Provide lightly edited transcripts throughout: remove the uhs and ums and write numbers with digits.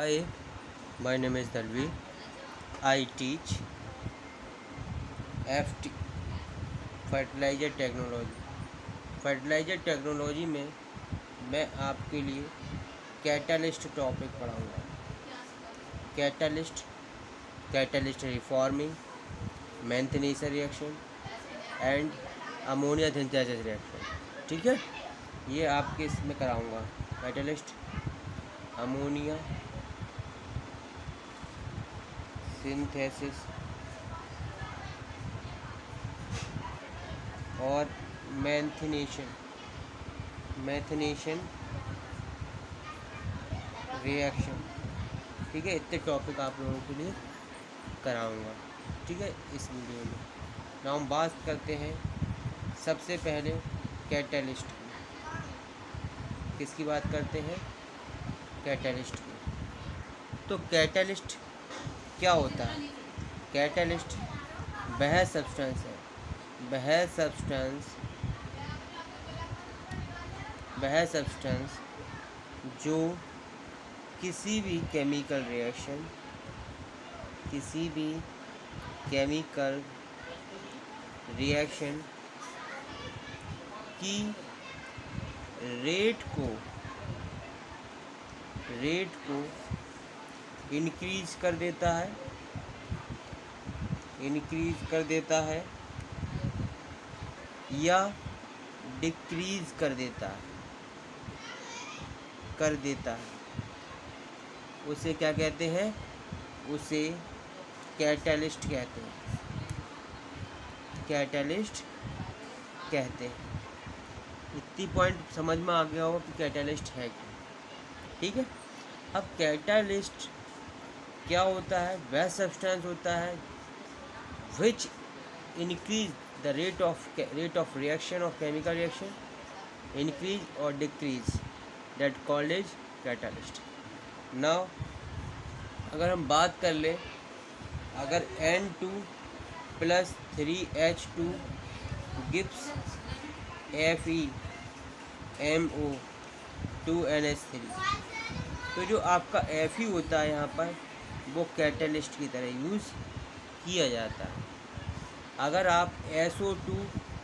Hi, my name is Dalvi. I teach FT fertiliser technology. Fertiliser technology में मैं आपके लिए कैटालिस्ट टॉपिक पढ़ाऊँगा। Catalyst reforming, methanation reaction and ammonia synthesis reaction. ठीक है, ये आपके इसमें कराऊँगा। कैटालिस्ट, अमोनिया सिंथेसिस और मैंथनीशन रिएक्शन। ठीक है, इतने टॉपिक आप लोगों के लिए कराऊंगा। ठीक है, इस वीडियो में ना हम बात करते हैं सबसे पहले कैटालिस्ट की। किसकी बात करते हैं? कैटालिस्ट की। तो कैटालिस्ट क्या होता है? कैटालिस्ट वह सब्सटेंस है, वह सब्सटेंस जो किसी भी केमिकल रिएक्शन की रेट को इंक्रीज कर देता है या डिक्रीज कर देता है। उसे क्या कहते हैं? उसे कैटालिस्ट कहते हैं। इतनी पॉइंट समझ में आ गया होगा कि कैटालिस्ट है क्या। ठीक है, अब कैटालिस्ट क्या होता है? वह सब्सटेंस होता है which increase the rate of reaction of chemical reaction, increase or decrease, that called as catalyst. Now अगर हम बात कर ले, अगर N2 plus 3H2 gives FeMO 2NH3, तो जो आपका Fe होता है यहाँ पर वो कैटलिस्ट की तरह यूज़ किया जाता है। अगर आप SO2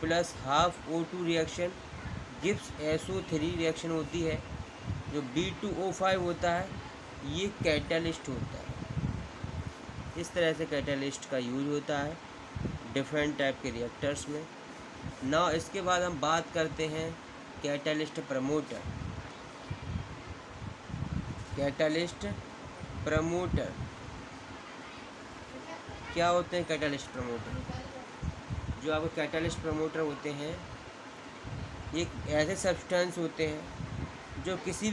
plus half O2 reaction Gibbs SO3 reaction होती है, जो B2O5 होता है, ये कैटालिस्ट होता है। इस तरह से कैटालिस्ट का यूज होता है डिफरेंट टाइप के रिएक्टर्स में। ना इसके बाद हम बात करते हैं कैटालिस्ट प्रमोटर। क्या होते हैं कैटालिस्ट प्रमोटर? जो आपको कैटालिस्ट प्रमोटर होते हैं, ये ऐसे सब्सटेंस होते हैं जो किसी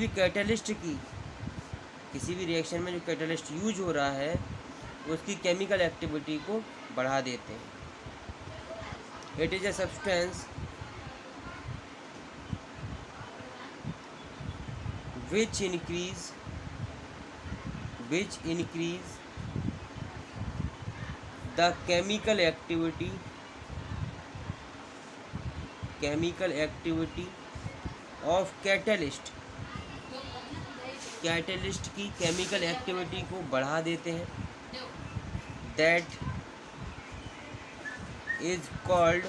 भी रिएक्शन में जो कैटालिस्ट यूज हो रहा है उसकी केमिकल एक्टिविटी को बढ़ा देते हैं। It is a substance which increase the chemical activity of catalyst की केमिकल एक्टिविटी को बढ़ा देते हैं। That is called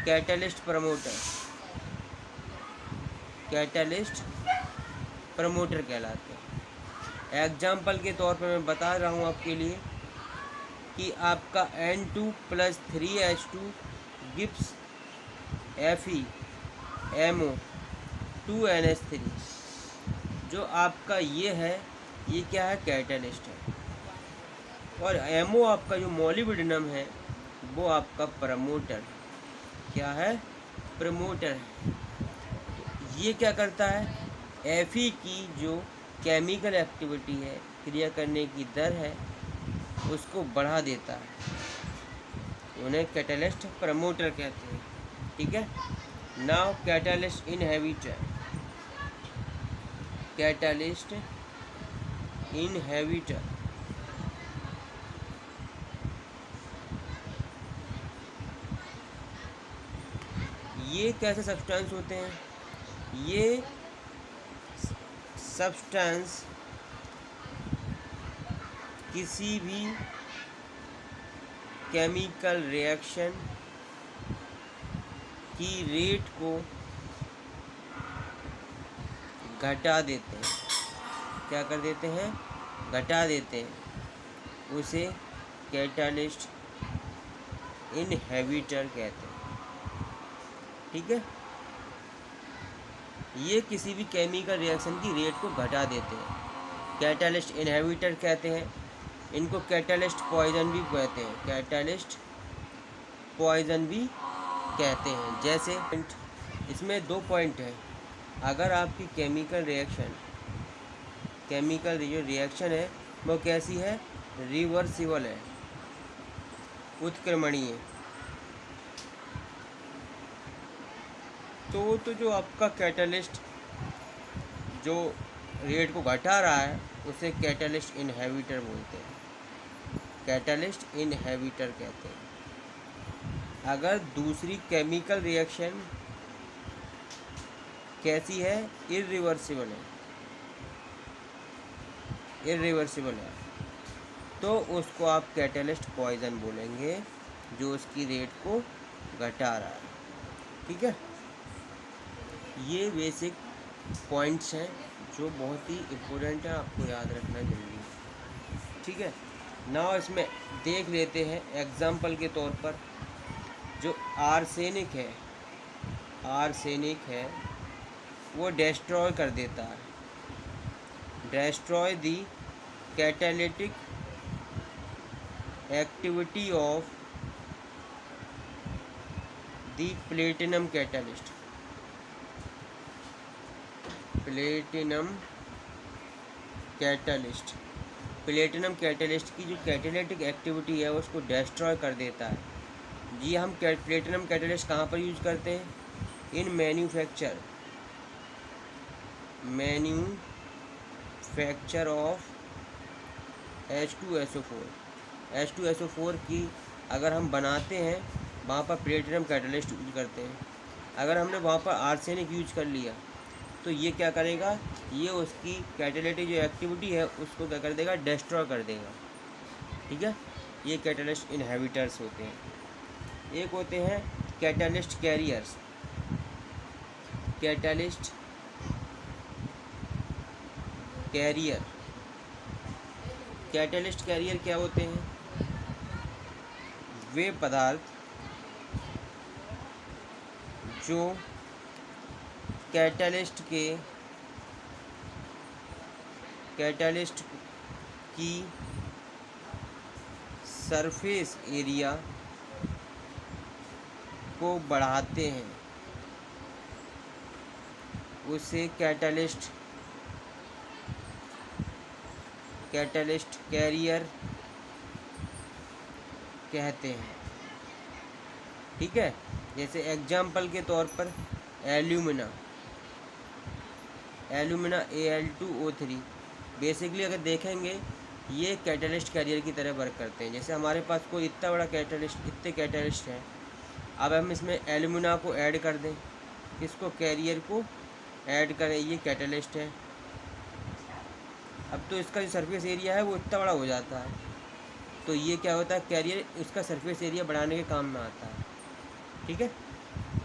catalyst promoter कहलाते हैं। एग्जाम्पल के तौर पर मैं बता रहा हूँ आपके लिए कि आपका N2 plus 3H2 gives FeMO 2NH3, जो आपका ये है, ये क्या है? कैटालिस्ट है। और एमओ आपका जो मोलिब्डेनम है वो आपका प्रमोटर। क्या है? प्रमोटर है। ये क्या करता है? Fe की जो केमिकल एक्टिविटी है, क्रिया करने की दर है, उसको बढ़ा देता है। उन्हें कैटालिस्ट प्रमोटर कहते हैं। ठीक है, नाउ कैटालिस्ट इनहिबिटर। ये कैसे सब्सटेंस होते हैं? ये सब्सटेंस किसी भी केमिकल रिएक्शन की रेट को घटा देते हैं। क्या कर देते हैं? घटा देते हैं। उसे कैटालिस्ट इनहिबिटर कहते हैं। ठीक है, ये किसी भी केमिकल रिएक्शन की रेट को घटा देते हैं, कैटालिस्ट इनहिबिटर कहते हैं। इनको कैटालिस्ट पॉइजन भी कहते हैं, कैटालिस्ट पॉइजन भी कहते हैं। जैसे इसमें 2 पॉइंट है। अगर आपकी केमिकल जो रिएक्शन है वो कैसी है? रिवर्सिबल है, उत्क्रमणीय। तो जो आपका कैटालिस्ट जो रेट को घटा रहा है उसे कैटालिस्ट इनहिबिटर बोलते हैं, कैटालिस्ट इनहिबिटर कहते हैं। अगर दूसरी केमिकल रिएक्शन कैसी है? इरिवर्सिबल है, तो उसको आप कैटालिस्ट पॉइजन बोलेंगे, जो उसकी रेट को घटा रहा है। ठीक है, ये बेसिक पॉइंट्स हैं जो बहुत ही इम्पोर्टेंट है, आपको याद रखना जरूरी है। ठीक है, नाउ इसमें देख लेते हैं एग्जाम्पल के तौर पर। जो आर्सेनिक है वो डिस्ट्रॉय कर देता है, destroy the catalytic activity of the platinum catalyst platinum catalyst की जो कैटालिटिक एक्टिविटी है उसको डिस्ट्रॉय कर देता है। जी, हम प्लेटिनम कैटलिस्ट कहाँ पर यूज करते हैं? इन मैन्युफैक्चर ऑफ H2SO4 की अगर हम बनाते हैं वहाँ पर प्लेटिनम कैटलिस्ट यूज करते हैं। अगर हमने वहाँ पर आर्सेनिक यूज कर लिया तो ये क्या करेगा? ये उसकी कैटालिटिक जो एक्टिविटी है उसको क्या कर देगा? डिस्ट्रॉय कर देगा। ठीक है, ये कैटालिस्ट इनहिबिटर्स होते हैं। एक होते हैं कैटालिस्ट कैरियर्स। कैटालिस्ट कैरियर क्या होते हैं? वे पदार्थ जो कैटालिस्ट की सरफेस एरिया को बढ़ाते हैं, उसे कैटालिस्ट कैरियर कहते हैं। ठीक है, जैसे एग्जाम्पल के तौर पर एल्यूमिना Al2O3 बेसिकली अगर देखेंगे ये कैटालिस्ट कैरियर की तरह वर्क करते हैं। जैसे हमारे पास कोई इतने कैटालिस्ट हैं, अब हम इसमें एल्यूमिना को ऐड कर दें, इसको कैरियर को ऐड करें, ये कैटालिस्ट है। अब तो इसका जो सरफेस एरिया है वो इतना बड़ा हो जाता है, तो ये क्या होता है? कैरियर इसका सरफेस एरिया बढ़ाने के काम में आता है। ठीक है,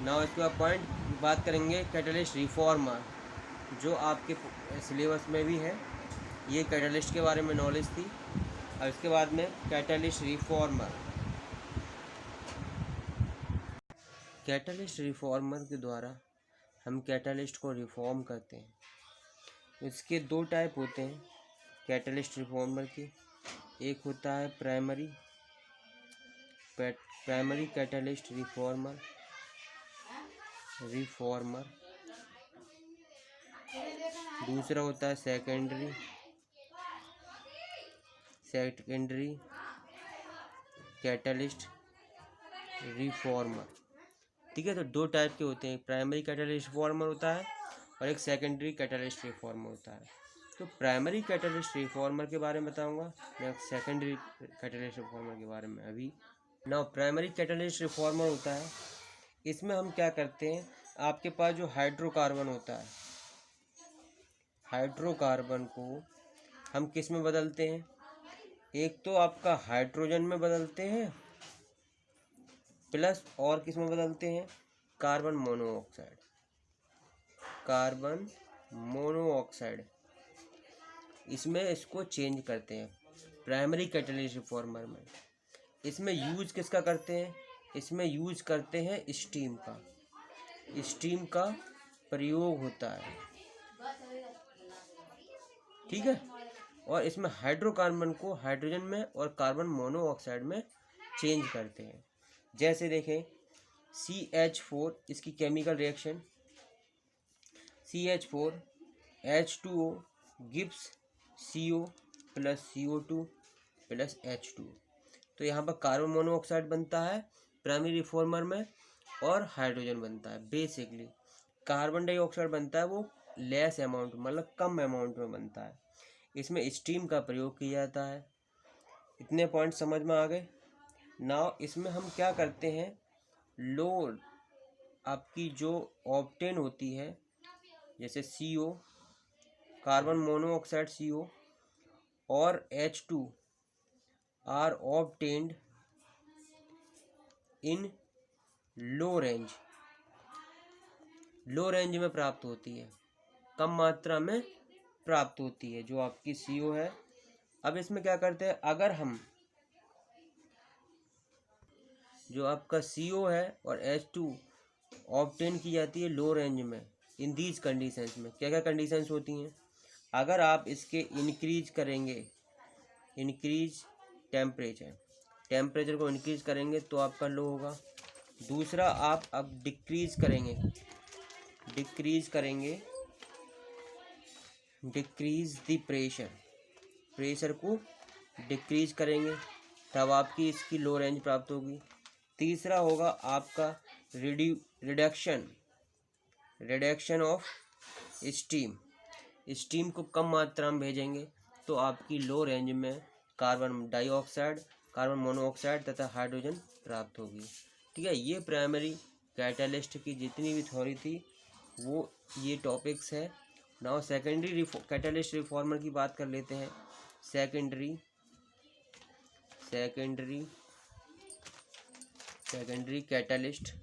नाउ इसके बाद पॉइंट बात करेंगे कैटालिस्ट रिफॉर्मर, जो आपके सिलेबस में भी है। ये कैटालिस्ट के बारे में नॉलेज थी। और इसके बाद में कैटालिस्ट रिफॉर्मर के द्वारा हम कैटालिस्ट को रिफॉर्म करते हैं। इसके 2 टाइप होते हैं कैटालिस्ट रिफॉर्मर के। एक होता है प्राइमरी कैटालिस्ट रिफॉर्मर। दूसरा होता है सेकेंडरी कैटालिस्ट रिफॉर्मर। ठीक है, तो 2 टाइप के होते हैं, प्राइमरी कैटालिस्ट रिफॉर्मर होता है और एक सेकेंडरी कैटालिस्ट रिफॉर्मर होता है। तो प्राइमरी कैटालिस्ट रिफॉर्मर के बारे में बताऊंगा, मैं सेकेंडरी कैटालिस्ट रिफॉर्मर के बारे में अभी। प्राइमरी कैटालिस्ट रिफॉर्मर होता है, इसमें हम क्या करते हैं? आपके पास जो हाइड्रोकार्बन होता है, हाइड्रोकार्बन को हम किस में बदलते हैं? एक तो आपका हाइड्रोजन में बदलते हैं, प्लस और किस में बदलते हैं? Carbon monoxide. कार्बन मोनोऑक्साइड इसमें इसको चेंज करते हैं प्राइमरी कैटालिस्ट रिफॉर्मर में। इसमें यूज किसका करते हैं? इसमें यूज करते हैं स्टीम का। स्टीम का प्रयोग होता है, ठीक है। और इसमें हाइड्रोकार्बन को हाइड्रोजन में और कार्बन मोनोऑक्साइड में चेंज करते हैं। जैसे देखें CH4, इसकी chemical reaction CH4 H2O gives CO plus CO2 plus H2। तो यहाँ पर कार्बन मोनोऑक्साइड बनता है प्राइमरी रिफॉर्मर में और हाइड्रोजन बनता है। बेसिकली कार्बन डाइऑक्साइड बनता है वो लेस अमाउंट, मतलब कम अमाउंट में बनता है। इसमें स्टीम का प्रयोग किया जाता है। इतने पॉइंट समझ में आ गए। नाउ इसमें हम क्या करते हैं, लोड आपकी जो ऑब्टेन होती है, जैसे CO कार्बन मोनोऑक्साइड CO और H2 are obtained in low range. Low range में प्राप्त होती है, कम मात्रा में प्राप्त होती है जो आपकी CO है। अब इसमें क्या करते हैं, अगर हम जो आपका CO है और H2 ऑब्टेन की जाती है लो रेंज में, इन दीज कंडीशंस में क्या क्या कंडीशंस होती हैं? अगर आप इसके इंक्रीज करेंगे, इंक्रीज टेम्परेचर को इंक्रीज करेंगे तो आपका लो होगा। दूसरा आप अब डिक्रीज करेंगे, डिक्रीज द प्रेशर को डिक्रीज करेंगे, तब आपकी इसकी लो रेंज प्राप्त होगी। तीसरा होगा आपका रिडक्शन ऑफ स्टीम को कम मात्रा में भेजेंगे तो आपकी लो रेंज में कार्बन डाइऑक्साइड, कार्बन मोनोऑक्साइड तथा हाइड्रोजन प्राप्त होगी, ठीक है। ये प्राइमरी कैटालिस्ट की जितनी भी थ्योरी थी वो ये टॉपिक्स है। नाउ सेकेंडरी कैटालिस्ट रिफॉर्मर की बात कर लेते हैं। Secondary catalyst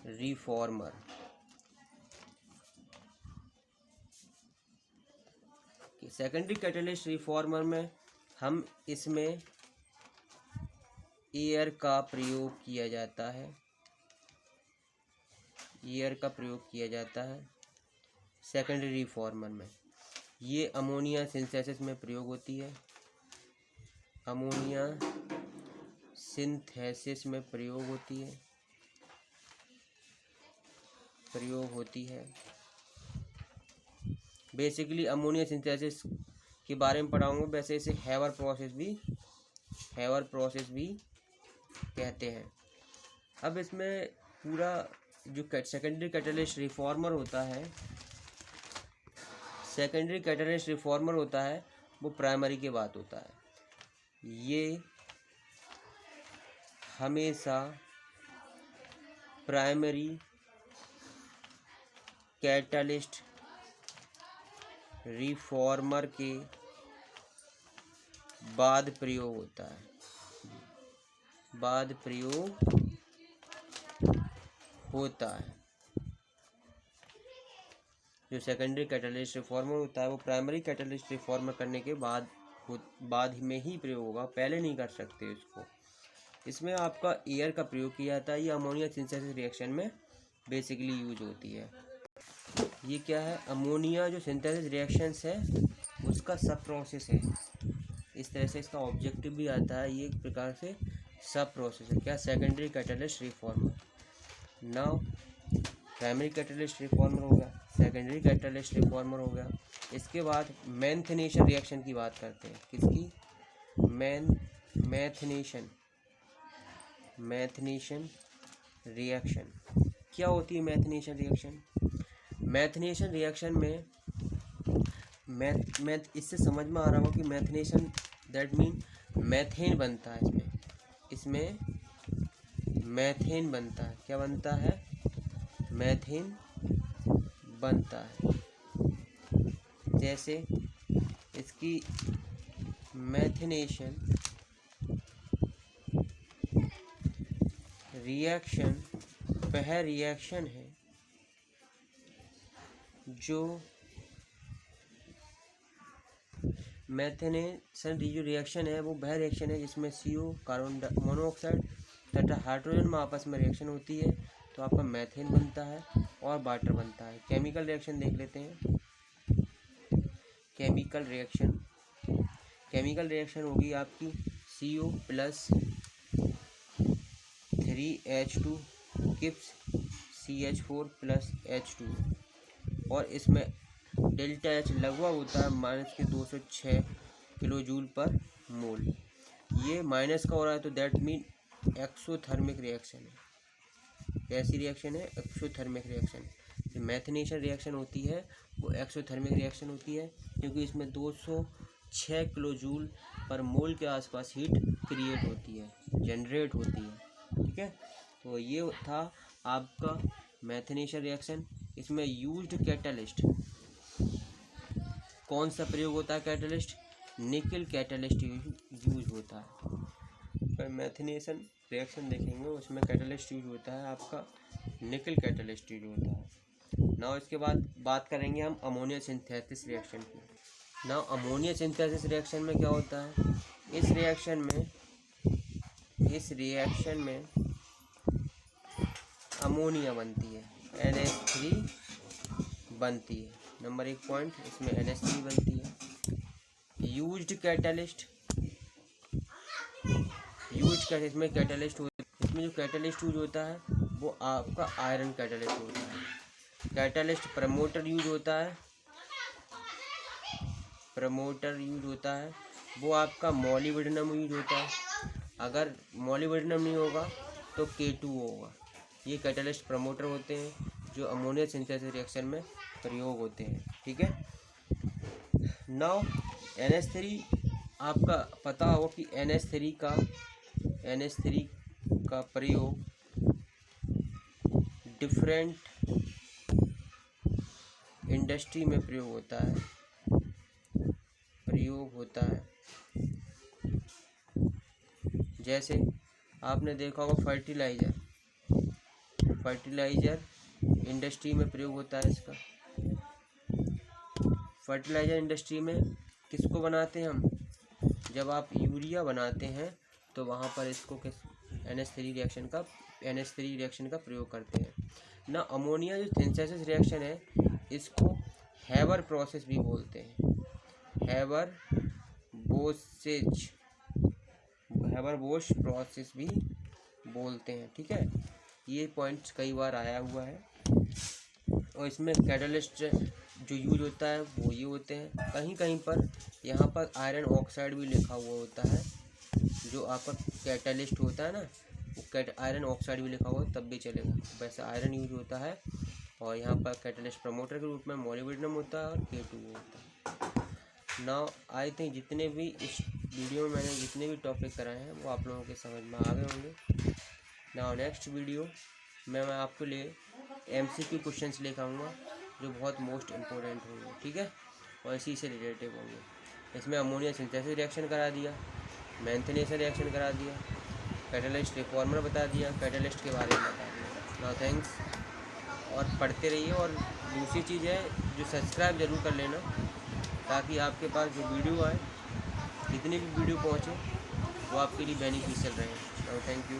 reformer secondary catalyst reformer में हम इसमें एयर का प्रयोग किया जाता है, एयर का प्रयोग किया जाता है सेकेंडरी रिफॉर्मर में। ये अमोनिया सिंथेसिस में प्रयोग होती है, अमोनिया सिंथेसिस में प्रयोग होती है। बेसिकली अमोनिया सिंथेसिस के बारे में पढ़ाऊंगा। वैसे इसे हेवर प्रोसेस भी कहते हैं। अब इसमें पूरा जो सेकेंडरी कैटालिस्ट रिफॉर्मर होता है वो प्राइमरी के बाद होता है। ये हमेशा प्राइमरी कैटालिस्ट रिफॉर्मर के बाद प्रयोग होता है, जो सेकेंडरी कैटालिस्ट रिफॉर्मर होता है वो प्राइमरी कैटालिस्ट रिफॉर्मर करने के बाद में ही प्रयोग होगा, पहले नहीं कर सकते इसको। इसमें आपका एयर का प्रयोग किया जाता है। ये अमोनिया सिंथेसिस रिएक्शन में बेसिकली यूज होती है। ये क्या है, अमोनिया जो सिंथेसिस रिएक्शंस है उसका सब प्रोसेस है। इस तरह से इसका ऑब्जेक्टिव भी आता है, ये एक प्रकार से सब प्रोसेस है। क्या, secondary catalyst reformer. Now primary catalyst reformer हो गया, सेकेंडरी कैटालिस्ट रिफॉर्मर हो गया। इसके बाद मैथनेशन रिएक्शन की बात करते हैं। किसकी? मैथनेशन रिएक्शन। क्या होती है मैथनेशन रिएक्शन? मैथनेशन रिएक्शन में इससे समझ में आ रहा हो कि मैथनेशन दैट मीन मैथेन बनता है। इसमें मैथेन बनता है। क्या बनता है? मैथेन बनता है। जैसे इसकी मेथिनेशन रिएक्शन वह रिएक्शन है जो मेथिनेशन जो रिएक्शन है वो वह रिएक्शन है जिसमें CO कार्बन मोनोऑक्साइड तथा हाइड्रोजन में आपस में रिएक्शन होती है तो आपका मैथेन बनता है और वाटर बनता है। केमिकल रिएक्शन देख लेते हैं। केमिकल रिएक्शन होगी आपकी CO plus 3H2 gives CH4 plus H2 और इसमें डेल्टा H लगभग होता है -206 किलो जूल पर मोल। ये माइनस का हो रहा है तो दैट मीन एक्सोथर्मिक रिएक्शन है। कैसी रिएक्शन है? Exothermic reaction. जो मैथिनेशन रिएक्शन होती है वो एक्सोथर्मिक रिएक्शन होती है क्योंकि इसमें 206 किलो जूल पर मोल के आसपास हीट क्रिएट होती है, जनरेट होती है। ठीक है, तो ये था आपका मैथिनेशन रिएक्शन। इसमें यूज्ड कैटलिस्ट, कौन सा प्रयोग होता है कैटलिस्ट? निकल कैटलिस्ट यूज होता है। मैथिनेशन रिएक्शन देखेंगे उसमें कैटलिस्ट यूज होता है आपका निकल कैटलिस्ट यूज होता है। नाउ इसके बाद बात करेंगे हम अमोनिया सिंथेसिस रिएक्शन की। नाउ अमोनिया सिंथेसिस रिएक्शन में क्या होता है? इस रिएक्शन में अमोनिया बनती है, NH3 बनती है। नंबर 1 पॉइंट, इसमें NH3 बनती है। यूज्ड कैटलिस्ट, इसमें कैटलिस्ट इसमें जो कैटलिस्ट यूज होता है वो आपका आयरन कैटलिस्ट होता है। कैटलिस्ट प्रमोटर यूज होता है, वो आपका मोलिब्डेनम यूज होता है। अगर मोलिब्डेनम नहीं होगा तो K2 होगा। ये कैटलिस्ट प्रमोटर होते हैं जो अमोनिया सिंथेसिस रिएक्शन में प्रयोग होते हैं। ठीक है, नाउ NH3 आपका पता हो कि NH3 का प्रयोग डिफरेंट इंडस्ट्री में प्रयोग होता है। जैसे आपने देखा होगा फर्टिलाइजर इंडस्ट्री में प्रयोग होता है इसका। फर्टिलाइजर इंडस्ट्री में किसको बनाते हैं हम? जब आप यूरिया बनाते हैं तो वहाँ पर इसको NH3 रिएक्शन का प्रयोग करते हैं ना। अमोनिया जो सिंथेसिस रिएक्शन है इसको हेबर प्रोसेस भी बोलते हैं, हेबर बोश प्रोसेस भी बोलते हैं। ठीक है, ये पॉइंट्स कई बार आया हुआ है। और इसमें कैटलिस्ट जो यूज होता है वो ये होते हैं। कहीं कहीं पर यहाँ पर आयरन ऑक्साइड भी लिखा हुआ होता है। जो आपका कैटलिस्ट होता है ना वो आयरन ऑक्साइड भी लिखा हुआ तब भी चलेगा। वैसे आयरन यूज होता है। और यहाँ पर कैटलिस्ट प्रमोटर के रूप में मोलिब्डेनम होता है और K2 होता है। नाउ आई थिंक जितने भी इस वीडियो में मैंने जितने भी टॉपिक कराए हैं वो आप लोगों के समझ में आ गए होंगे। नाउ नेक्स्ट वीडियो में मैं आपके लिए MCQ क्वेश्चंस लेकर आऊँगा जो बहुत मोस्ट इम्पोर्टेंट होंगे। ठीक है, और इसी से रिलेटिव होंगे। इसमें अमोनिया सिंथेसिस रिएक्शन करा दिया, मैथिनेशन रिएक्शन करा दिया, कैटलिस्ट रिफॉर्मर बता दिया, कैटलिस्ट के बारे में बता दिया। नाउ थैंक्स, और पढ़ते रहिए। और दूसरी चीज़ है जो सब्सक्राइब ज़रूर कर लेना ताकि आपके पास जो वीडियो आए, जितनी भी वीडियो पहुँचे वो आपके लिए बेनिफिशियल रहे। Now thank you.